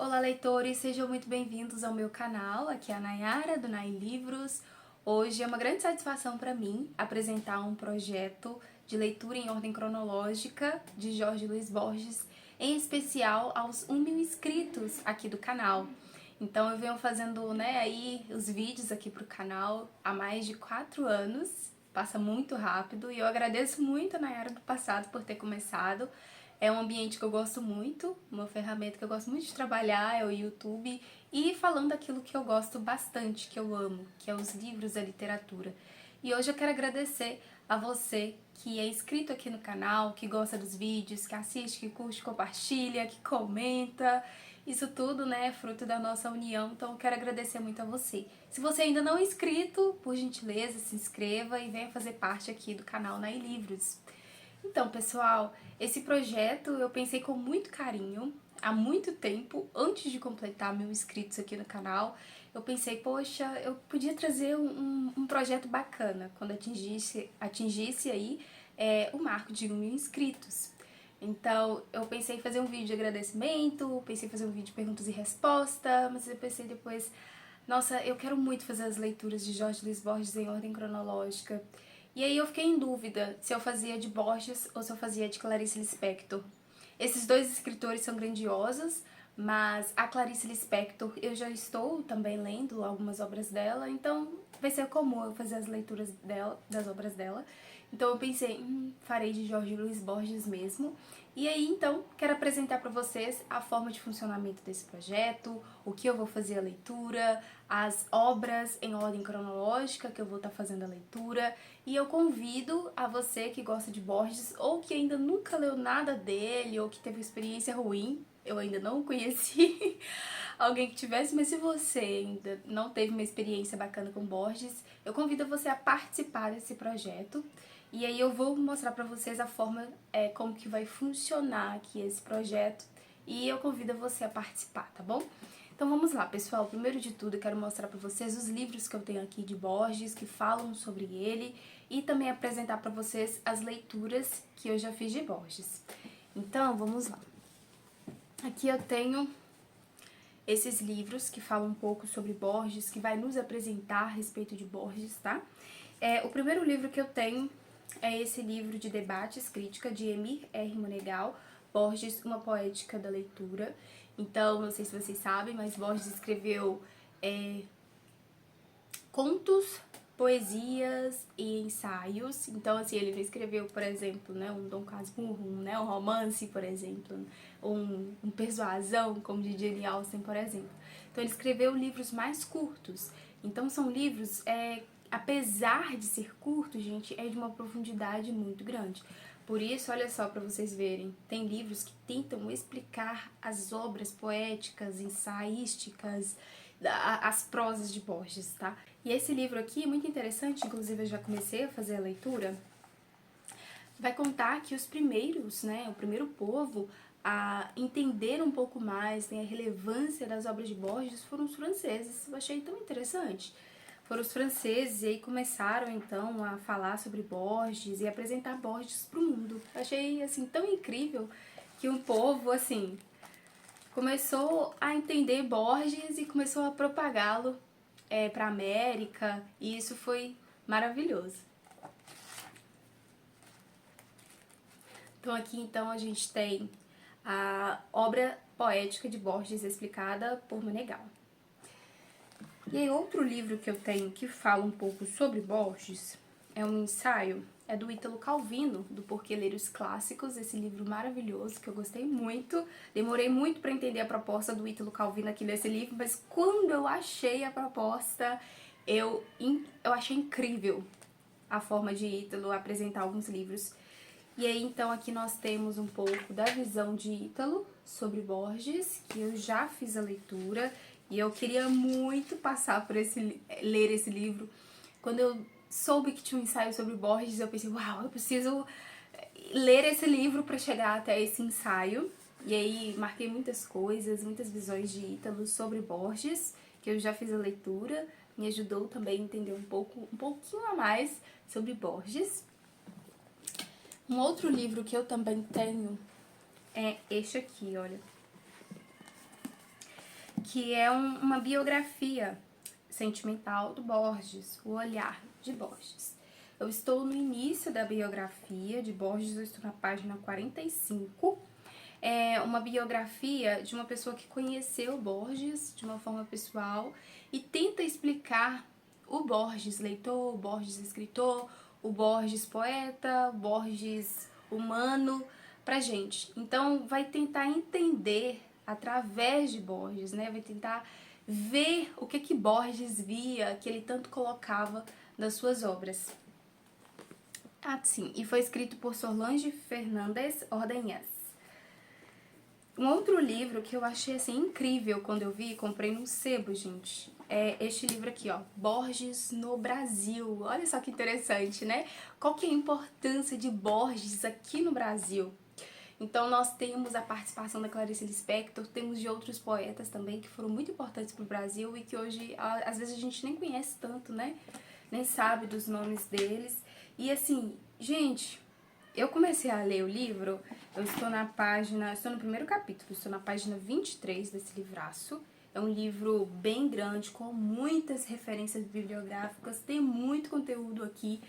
Olá, leitores, sejam muito bem-vindos ao meu canal. Aqui é a Nayara, do Nay Livros. Hoje é uma grande satisfação para mim apresentar um projeto de leitura em ordem cronológica de Jorge Luiz Borges, em especial aos 1.000 inscritos aqui do canal. Então eu venho fazendo aí os vídeos aqui pro canal há mais de 4 anos, passa muito rápido, e eu agradeço muito a Nayara do passado por ter começado. É um ambiente que eu gosto muito, uma ferramenta que eu gosto muito de trabalhar, é o YouTube, e falando daquilo que eu gosto bastante, que eu amo, que é os livros, a literatura. E hoje eu quero agradecer a você que é inscrito aqui no canal, que gosta dos vídeos, que assiste, que curte, compartilha, que comenta. Isso tudo, é fruto da nossa união, então eu quero agradecer muito a você. Se você ainda não é inscrito, por gentileza, se inscreva e venha fazer parte aqui do canal Nay Livros. Então, pessoal, esse projeto eu pensei com muito carinho, há muito tempo, antes de completar 1.000 inscritos aqui no canal. Eu pensei, poxa, eu podia trazer um projeto bacana quando atingisse aí o marco de 1.000 inscritos. Então, eu pensei em fazer um vídeo de agradecimento, pensei em fazer um vídeo de perguntas e respostas, mas eu pensei depois, nossa, eu quero muito fazer as leituras de Jorge Luiz Borges em ordem cronológica. E aí eu fiquei em dúvida se eu fazia de Borges ou se eu fazia de Clarice Lispector. Esses dois escritores são grandiosos, mas a Clarice Lispector eu já estou também lendo algumas obras dela, então vai ser comum eu fazer as leituras dela, das obras dela. Então eu pensei, farei de Jorge Luiz Borges mesmo. E aí então quero apresentar para vocês a forma de funcionamento desse projeto, o que eu vou fazer a leitura, as obras em ordem cronológica que eu vou estar fazendo a leitura. E eu convido a você que gosta de Borges ou que ainda nunca leu nada dele ou que teve uma experiência ruim, eu ainda não conheci alguém que tivesse, mas se você ainda não teve uma experiência bacana com Borges, eu convido você a participar desse projeto. E aí eu vou mostrar pra vocês a forma, como que vai funcionar aqui esse projeto, e eu convido você a participar, tá bom? Então vamos lá, pessoal. Primeiro de tudo eu quero mostrar pra vocês os livros que eu tenho aqui de Borges, que falam sobre ele, e também apresentar pra vocês as leituras que eu já fiz de Borges. Então vamos lá. Aqui eu tenho esses livros que falam um pouco sobre Borges, que vai nos apresentar a respeito de Borges, tá? O primeiro livro que eu tenho é esse livro de debates, crítica, de Emir R. Monegal, Borges, uma poética da leitura. Então, não sei se vocês sabem, mas Borges escreveu contos, poesias e ensaios. Então, assim, ele não escreveu, por exemplo, um Dom Casmurro, um romance, por exemplo, ou um persuasão, como de Jane Austen, por exemplo. Então, ele escreveu livros mais curtos. Então, são livros, apesar de ser curto, gente, é de uma profundidade muito grande. Por isso, olha só, para vocês verem, tem livros que tentam explicar as obras poéticas, ensaísticas, as prosas de Borges, tá? E esse livro aqui é muito interessante, inclusive eu já comecei a fazer a leitura. Vai contar que os primeiros, o primeiro povo a entender um pouco mais, a relevância das obras de Borges foram os franceses. Eu achei tão interessante. Foram os franceses e aí começaram então a falar sobre Borges e apresentar Borges para o mundo. Eu achei assim tão incrível que um povo assim começou a entender Borges e começou a propagá-lo para a América, e isso foi maravilhoso. Então aqui então a gente tem a obra poética de Borges explicada por Monegal. E aí outro livro que eu tenho que fala um pouco sobre Borges é um ensaio, é do Ítalo Calvino, do Porquê Ler os Clássicos, esse livro maravilhoso que eu gostei muito. Demorei muito para entender a proposta do Ítalo Calvino aqui nesse livro, mas quando eu achei a proposta, eu achei incrível a forma de Ítalo apresentar alguns livros. E aí então aqui nós temos um pouco da visão de Ítalo sobre Borges, que eu já fiz a leitura e eu queria muito passar por ler esse livro. Quando eu soube que tinha um ensaio sobre Borges, eu pensei, uau, eu preciso ler esse livro para chegar até esse ensaio. E aí marquei muitas coisas, muitas visões de Ítalo sobre Borges, que eu já fiz a leitura, me ajudou também a entender um pouquinho a mais sobre Borges. Um outro livro que eu também tenho é este aqui, olha. que é uma biografia sentimental do Borges, O Olhar de Borges. Eu estou no início da biografia de Borges, eu estou na página 45. É uma biografia de uma pessoa que conheceu Borges de uma forma pessoal e tenta explicar o Borges leitor, o Borges escritor, o Borges poeta, o Borges humano pra gente. Então vai tentar entender através de Borges, né? Vai tentar ver o que Borges via, que ele tanto colocava nas suas obras. Ah, sim, e foi escrito por Solange Fernandes Ordonhas. Um outro livro que eu achei assim incrível quando eu vi, comprei num sebo, gente, é este livro aqui, ó, Borges no Brasil. Olha só que interessante, né? Qual que é a importância de Borges aqui no Brasil? Então nós temos a participação da Clarice Lispector, temos de outros poetas também que foram muito importantes para o Brasil e que hoje às vezes a gente nem conhece tanto, né? Nem sabe dos nomes deles. E assim, gente, eu comecei a ler o livro, eu estou no primeiro capítulo, estou na página 23 desse livraço. É um livro bem grande, com muitas referências bibliográficas, tem muito conteúdo aqui.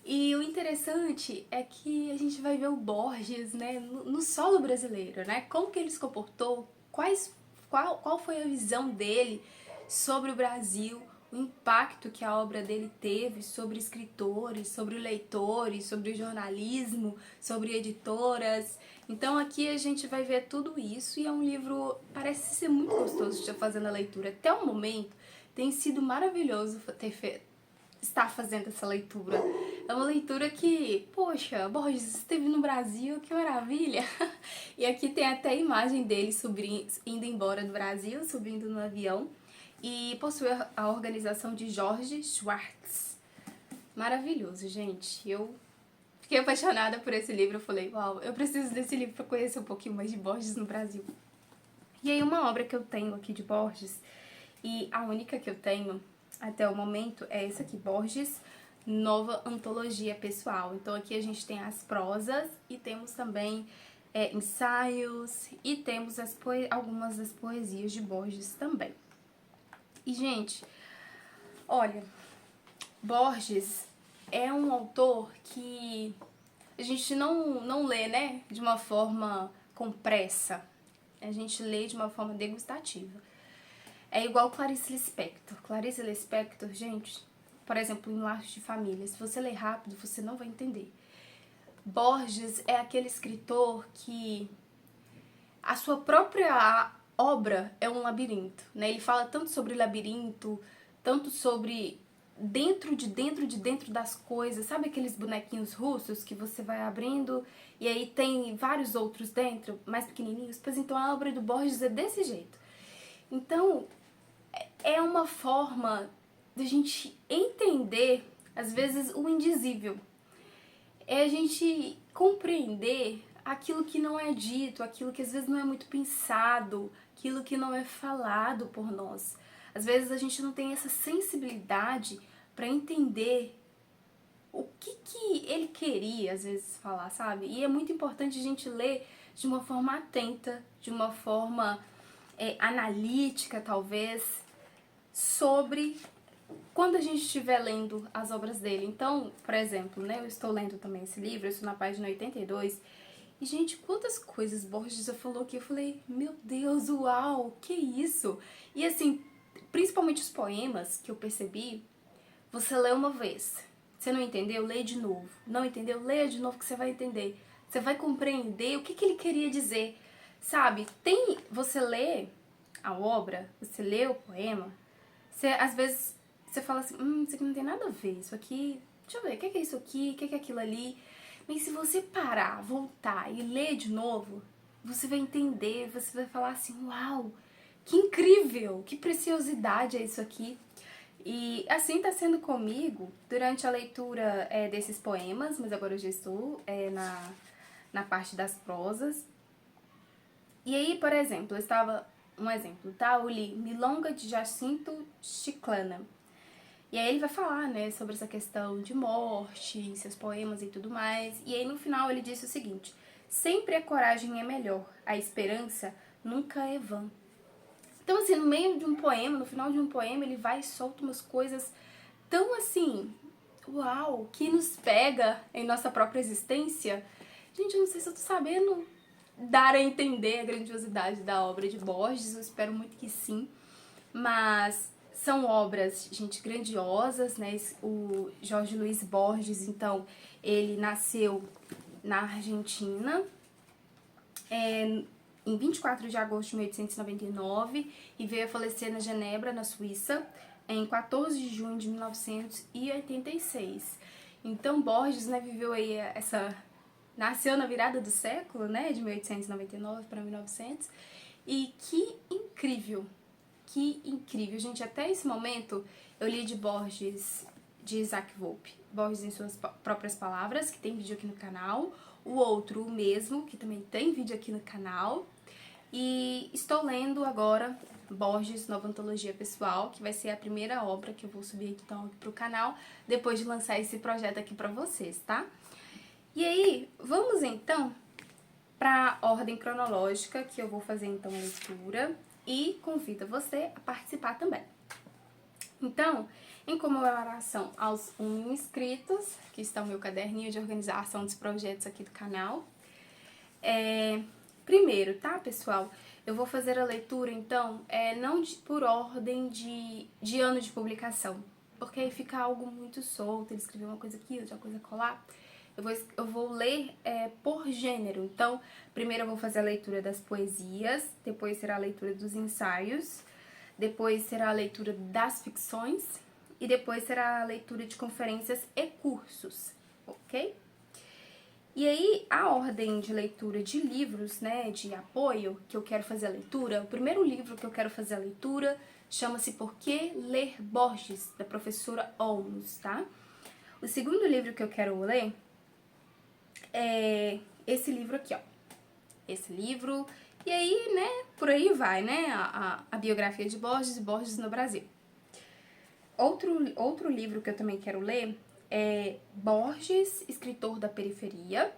E o interessante é que a gente vai ver o Borges, né, no solo brasileiro, né? Como que ele se comportou, qual foi a visão dele sobre o Brasil, o impacto que a obra dele teve sobre escritores, sobre leitores, sobre jornalismo, sobre editoras. Então aqui a gente vai ver tudo isso e é um livro, parece ser muito gostoso de estar fazendo a leitura. Até o momento tem sido maravilhoso estar fazendo essa leitura. É uma leitura que, poxa, Borges esteve no Brasil, que maravilha! E aqui tem até a imagem dele indo embora do Brasil, subindo no avião. E possui a organização de Jorge Schwartz. Maravilhoso, gente. Eu fiquei apaixonada por esse livro. Eu falei, uau, eu preciso desse livro para conhecer um pouquinho mais de Borges no Brasil. E aí uma obra que eu tenho aqui de Borges, e a única que eu tenho até o momento é essa aqui, Borges, Nova Antologia Pessoal. Então aqui a gente tem as prosas e temos também ensaios e temos algumas das poesias de Borges também. E, gente, olha, Borges é um autor que a gente não lê, né, de uma forma com pressa. A gente lê de uma forma degustativa. É igual Clarice Lispector. Clarice Lispector, gente, por exemplo, em Laços de Família, se você ler rápido, você não vai entender. Borges é aquele escritor que a sua própria obra é um labirinto, né? Ele fala tanto sobre labirinto, tanto sobre dentro das coisas, sabe aqueles bonequinhos russos que você vai abrindo e aí tem vários outros dentro, mais pequenininhos? Pois então a obra do Borges é desse jeito. Então, é uma forma de a gente entender, às vezes, o indizível. É a gente compreender aquilo que não é dito, aquilo que às vezes não é muito pensado, aquilo que não é falado por nós. Às vezes a gente não tem essa sensibilidade para entender o que ele queria, às vezes, falar, sabe? E é muito importante a gente ler de uma forma atenta, de uma forma analítica, talvez, sobre quando a gente estiver lendo as obras dele. Então, por exemplo, né, eu estou lendo também esse livro, eu estou na página 82, e, gente, quantas coisas Borges já falou que eu falei, meu Deus, uau, que isso? E, assim, principalmente os poemas que eu percebi, você lê uma vez, você não entendeu? Lê de novo. Não entendeu? Leia de novo que você vai entender. Você vai compreender o que ele queria dizer, sabe? Você lê a obra, você lê o poema, às vezes você fala assim, isso aqui não tem nada a ver, isso aqui, deixa eu ver, o que é isso aqui, o que é aquilo ali? Mas se você parar, voltar e ler de novo, você vai entender, você vai falar assim, uau, que incrível, que preciosidade é isso aqui. E assim está sendo comigo durante a leitura desses poemas, mas agora eu já estou na parte das prosas. E aí, por exemplo, um exemplo, tá? Eu li Milonga de Jacinto Chiclana. E aí ele vai falar, né, sobre essa questão de morte, seus poemas e tudo mais. E aí no final ele disse o seguinte: sempre a coragem é melhor, a esperança nunca é vã. Então, assim, no meio de um poema, no final de um poema, ele vai e solta umas coisas tão assim, uau, que nos pega em nossa própria existência. Gente, eu não sei se eu tô sabendo dar a entender a grandiosidade da obra de Borges, eu espero muito que sim. Mas são obras, gente, grandiosas, né? O Jorge Luiz Borges, então, ele nasceu na Argentina, em 24 de agosto de 1899 e veio a falecer na Genebra, na Suíça, em 14 de junho de 1986. Então, Borges, né, viveu aí nasceu na virada do século, né, de 1899 para 1900, e que incrível, gente, até esse momento eu li de Borges, de Isaac Volpe, Borges em suas próprias palavras, que tem vídeo aqui no canal, o outro, o mesmo, que também tem vídeo aqui no canal, e estou lendo agora Borges, Nova Antologia Pessoal, que vai ser a primeira obra que eu vou subir então aqui pro canal, depois de lançar esse projeto aqui pra vocês, tá? E aí, vamos então pra ordem cronológica, que eu vou fazer então a leitura, e convido você a participar também. Então, em comemoração aos 1.000 inscritos, que está o meu caderninho de organização dos projetos aqui do canal, primeiro, tá, pessoal? Eu vou fazer a leitura, então, não por ordem de ano de publicação, porque aí fica algo muito solto, ele escreveu uma coisa aqui, outra coisa colar. Eu vou ler por gênero, então, primeiro eu vou fazer a leitura das poesias, depois será a leitura dos ensaios, depois será a leitura das ficções e depois será a leitura de conferências e cursos, ok? E aí, a ordem de leitura de livros, né, de apoio, que eu quero fazer a leitura, o primeiro livro que eu quero fazer a leitura chama-se Por que Ler Borges, da professora Olmos, tá? O segundo livro que eu quero ler é esse livro aqui, ó. Esse livro, e aí, né, por aí vai, né, a biografia de Borges e Borges no Brasil. Outro livro que eu também quero ler é Borges, Escritor da Periferia.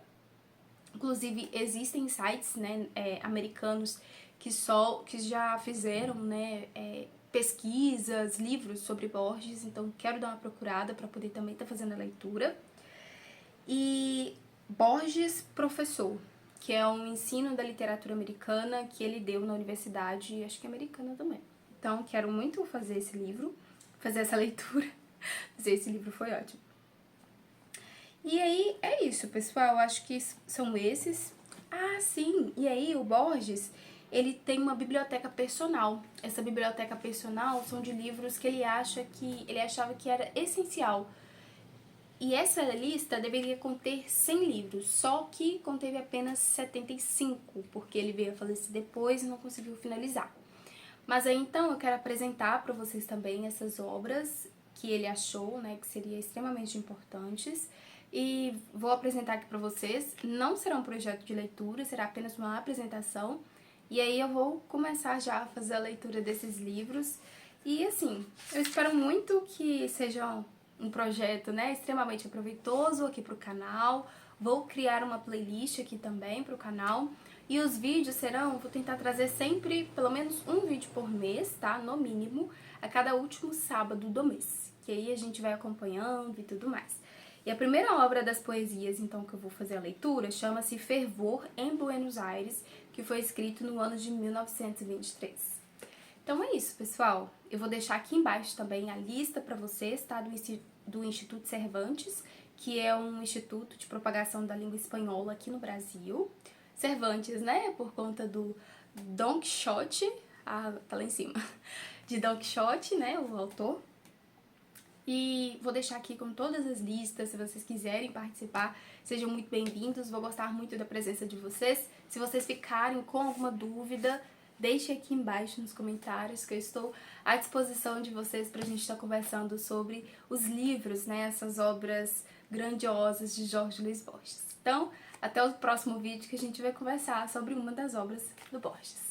Inclusive, existem sites, né, americanos que já fizeram, né, pesquisas, livros sobre Borges, então quero dar uma procurada para poder também estar fazendo a leitura. E Borges, Professor, que é um ensino da literatura americana que ele deu na universidade, acho que americana também. Então, quero muito fazer esse livro, fazer essa leitura. Fazer esse livro foi ótimo. E aí, é isso, pessoal. Acho que são esses. Ah, sim! E aí, o Borges, ele tem uma biblioteca personal. Essa biblioteca personal são de livros que ele achava que era essencial. E essa lista deveria conter 100 livros, só que conteve apenas 75, porque ele veio a falecer depois e não conseguiu finalizar. Mas aí então eu quero apresentar para vocês também essas obras que ele achou, né, que seriam extremamente importantes. E vou apresentar aqui para vocês. Não será um projeto de leitura, será apenas uma apresentação. E aí eu vou começar já a fazer a leitura desses livros. E assim, eu espero muito que sejam um projeto, né, extremamente proveitoso aqui pro canal. Vou criar uma playlist aqui também pro canal. E os vídeos vou tentar trazer sempre pelo menos um vídeo por mês, tá? No mínimo, a cada último sábado do mês. Que aí a gente vai acompanhando e tudo mais. E a primeira obra das poesias, então, que eu vou fazer a leitura, chama-se Fervor em Buenos Aires, que foi escrito no ano de 1923. Então é isso, pessoal. Eu vou deixar aqui embaixo também a lista para vocês, tá? Do Instituto Cervantes, que é um instituto de propagação da língua espanhola aqui no Brasil. Cervantes, né? Por conta do Don Quixote, tá lá em cima, de Don Quixote, né? O autor. E vou deixar aqui com todas as listas, se vocês quiserem participar, sejam muito bem-vindos, vou gostar muito da presença de vocês. Se vocês ficarem com alguma dúvida, deixe aqui embaixo nos comentários, que eu estou à disposição de vocês pra gente estar conversando sobre os livros, né, essas obras grandiosas de Jorge Luiz Borges. Então, até o próximo vídeo que a gente vai conversar sobre uma das obras do Borges.